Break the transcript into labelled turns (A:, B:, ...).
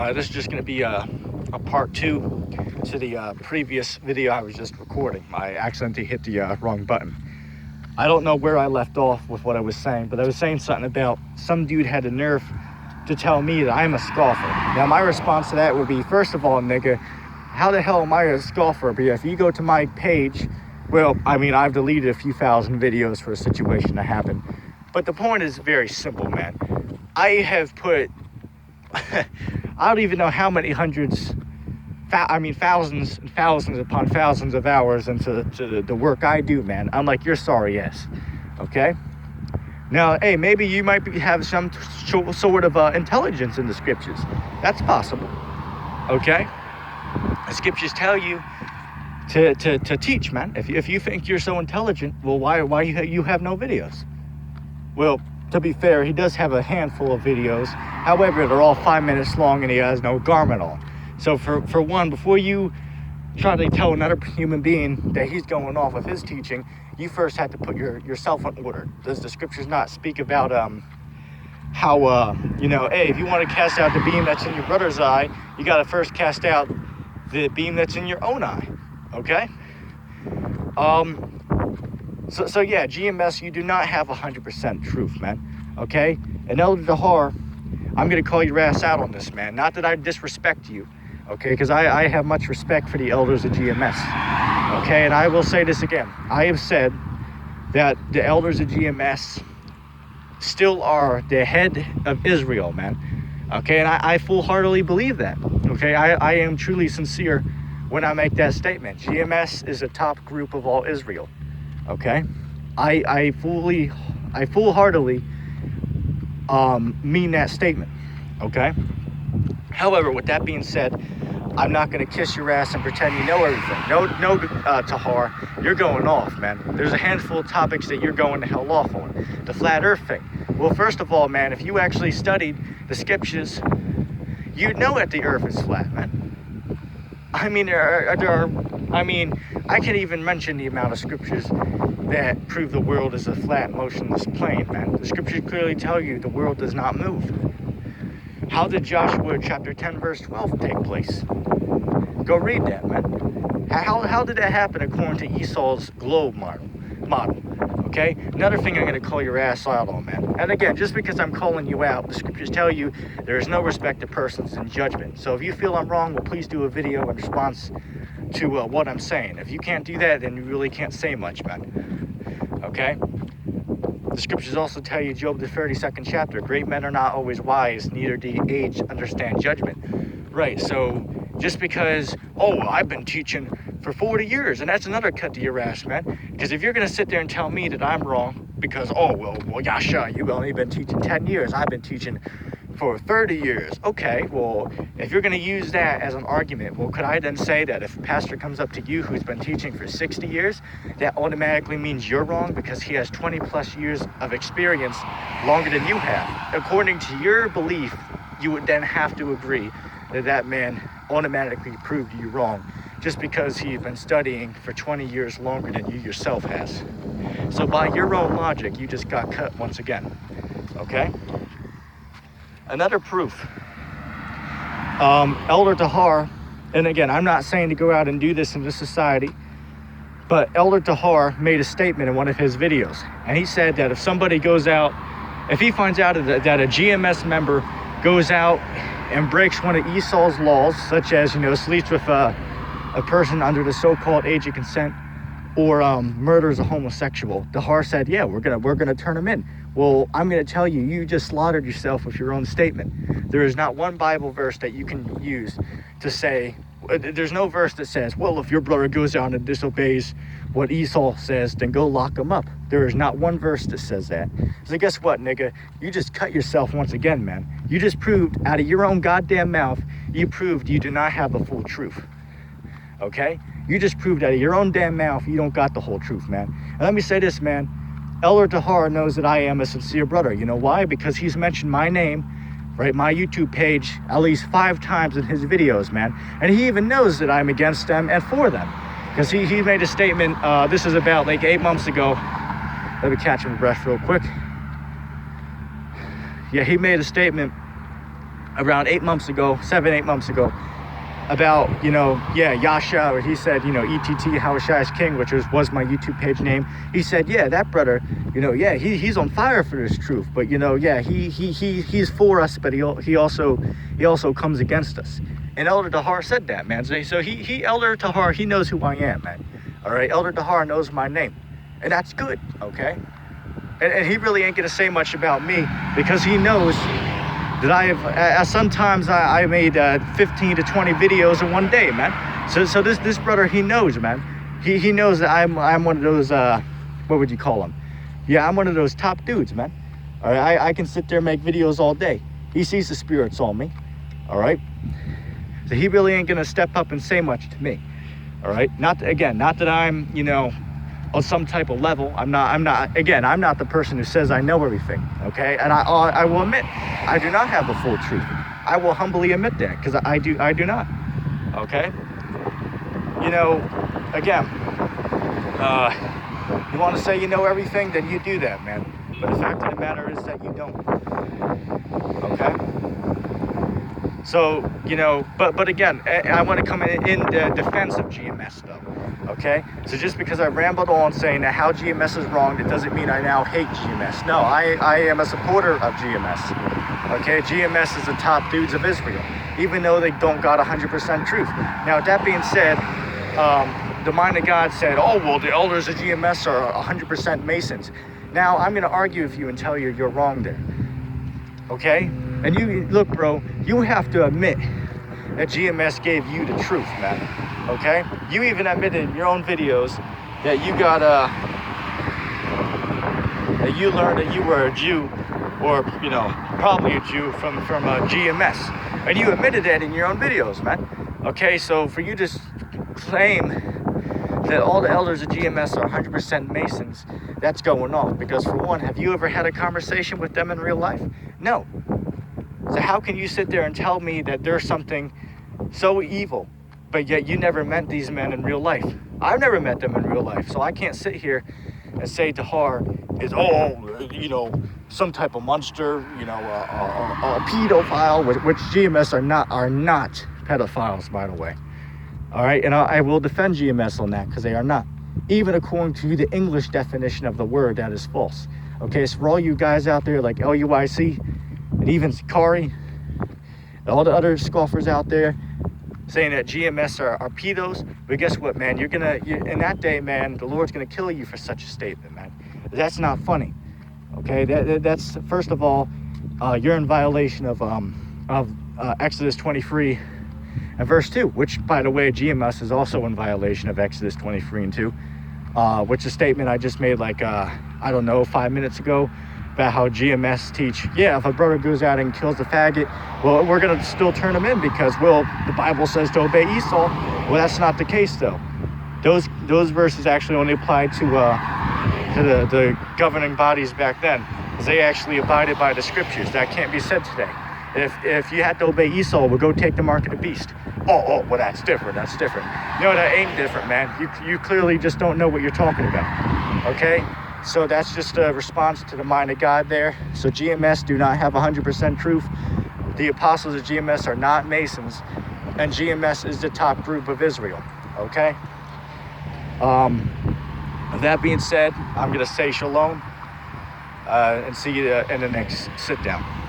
A: This is just going to be a part 2 to the previous video I was just recording. I accidentally hit the wrong button. I don't know where I left off with what I was saying, but I was saying something about some dude had the nerve to tell me that I'm a scoffer. Now, my response to that would be, first of all, nigga, how the hell am I a scoffer? But if you go to my page, well, I mean, I've deleted a few thousand videos for a situation that happened. But the point is very simple, man. I have put, I don't even know how many thousands and thousands upon thousands of hours into the work I do, man. I'm like your sorry ass, okay? Now, hey, maybe you might have some sort of intelligence in the scriptures. That's possible, okay? The scriptures tell you to teach, man. If you think you're so intelligent, well, why you have no videos? Well, to be fair, he does have a handful of videos. However, they're all 5 minutes long and he has no garment on. So for one, before you try to tell another human being that he's going off with his teaching, you first have to put yourself in order. Does the scriptures not speak about how, hey, if you want to cast out the beam that's in your brother's eye, you got to first cast out the beam that's in your own eye, okay? So yeah, GMS, you do not have 100% truth, man, okay? And Elder Dahar, I'm going to call your ass out on this, man. Not that I disrespect you, okay? Because I have much respect for the elders of GMS, okay? And I will say this again. I have said that the elders of GMS still are the head of Israel, man, okay? And I full-heartedly believe that, okay? I am truly sincere when I make that statement. GMS is a top group of all Israel, okay? I full-heartedly mean that statement, okay? However, with that being said, I'm not going to kiss your ass and pretend you know everything. No, Tahar, you're going off, man. There's a handful of topics that you're going to hell off on. The flat earth thing. Well, first of all, man, if you actually studied the scriptures, you'd know that the earth is flat, man. I mean, I can't even mention the amount of scriptures that prove the world is a flat, motionless plane, man. The scriptures clearly tell you the world does not move. How did Joshua chapter 10 verse 12 take place? Go read that, man. How did that happen according to Esau's globe model? Okay? Another thing I'm going to call your ass out on, man. And again, just because I'm calling you out, the scriptures tell you there is no respect to persons in judgment. So if you feel I'm wrong, well, please do a video in response to what I'm saying. If you can't do that, then you really can't say much, man. Okay? The scriptures also tell you, Job, the 32nd chapter, great men are not always wise, neither do the aged understand judgment. Right, so just because, I've been teaching for 40 years, and that's another cut to your ass, man. Because if you're going to sit there and tell me that I'm wrong, because, Yasha, you've only been teaching 10 years, I've been teaching for 30 years. Okay, well, if you're going to use that as an argument, well, could I then say that if a pastor comes up to you who's been teaching for 60 years, that automatically means you're wrong because he has 20 plus years of experience longer than you have? According to your belief, you would then have to agree that that man automatically proved you wrong just because he's been studying for 20 years longer than you yourself has. So by your own logic, you just got cut once again, okay? Another proof, Elder Tahar, and again, I'm not saying to go out and do this in this society, but Elder Tahar made a statement in one of his videos, and he said that if somebody goes out, if he finds out that a GMS member goes out and breaks one of Esau's laws, such as, sleeps with a person under the so-called age of consent, or murders a homosexual, Tahar said, yeah, we're gonna turn him in. Well, I'm going to tell you, you just slaughtered yourself with your own statement. There is not one Bible verse that you can use to say, there's no verse that says, well, if your brother goes out and disobeys what Esau says, then go lock him up. There is not one verse that says that. So guess what, nigga? You just cut yourself once again, man. You just proved out of your own goddamn mouth, you proved you do not have the full truth. Okay? You just proved out of your own damn mouth you don't got the whole truth, man. And let me say this, man. Elder Tahar knows that I am a sincere brother. You know why? Because he's mentioned my name, right, my YouTube page, at least 5 times in his videos, man. And he even knows that I'm against them and for them. Because he made a statement, this is about like 8 months ago. Let me catch my breath real quick. Yeah, he made a statement around 8 months ago, 7-8 months ago, about, Yasha, or he said, ETT, Hawashai is King, which was my YouTube page name. He said, yeah, that brother, he's on fire for this truth, but he's for us, but he also comes against us. And Elder Tahar said that, man. So Elder Tahar, he knows who I am, man. All right, Elder Tahar knows my name, and that's good, okay? And he really ain't gonna say much about me, because he knows that sometimes I made 15 to 20 videos in one day, man. So this brother, he knows, man. He knows that I'm one of those, what would you call him? Yeah, I'm one of those top dudes, man. All right, I can sit there and make videos all day. He sees the spirits on me, all right? So he really ain't gonna step up and say much to me, all right? Not that I'm, on some type of level. I'm not the person who says I know everything, okay? And I will admit, I do not have the full truth. I will humbly admit that, because I do not, okay? Again, you want to say you know everything, then you do that, man. But the fact of the matter is that you don't, okay? So, but again, I want to come in the defense of GMS, though. Okay, so just because I rambled on saying that how GMS is wrong, that doesn't mean I now hate GMS. No, I am a supporter of GMS. Okay, GMS is the top dudes of Israel, even though they don't got 100% truth. Now, that being said, the mind of God said, oh, well, the elders of GMS are 100% Masons. Now, I'm going to argue with you and tell you you're wrong there. Okay, and you look, bro, you have to admit that GMS gave you the truth, man. Okay, you even admitted in your own videos that you got that you learned that you were a Jew, or probably a Jew from GMS, and you admitted that in your own videos, man. Okay, so for you to claim that all the elders of GMS are 100% Masons, that's going off. Because for one, have you ever had a conversation with them in real life? No. So how can you sit there and tell me that there's something so evil, but yet you never met these men in real life? I've never met them in real life, so I can't sit here and say Tahar is, some type of monster, a pedophile, which GMS are not pedophiles, by the way. All right, and I will defend GMS on that, because they are not. Even according to the English definition of the word, that is false. Okay, so for all you guys out there like LUIC, and even Sakari, and all the other scoffers out there, saying that GMS are pedos, but guess what, man? In that day, man, the Lord's gonna kill you for such a statement, man. That's not funny, okay? That's first of all, you're in violation of Exodus 23 and verse 2, which, by the way, GMS is also in violation of Exodus 23 and 2, which is a statement I just made 5 minutes ago, about how GMS teach, if a brother goes out and kills a faggot, well, we're going to still turn him in because, the Bible says to obey Esau. Well, that's not the case, though. Those verses actually only applied to the governing bodies back then, because they actually abided by the scriptures. That can't be said today. If you had to obey Esau, we'll go take the mark of the beast. Well, that's different. No, that ain't different, man. You clearly just don't know what you're talking about, okay? So that's just a response to the mind of God there. So GMS do not have 100% truth. The apostles of GMS are not Masons, and GMS is the top group of Israel, okay? That being said, I'm going to say shalom and see you in the next sit down.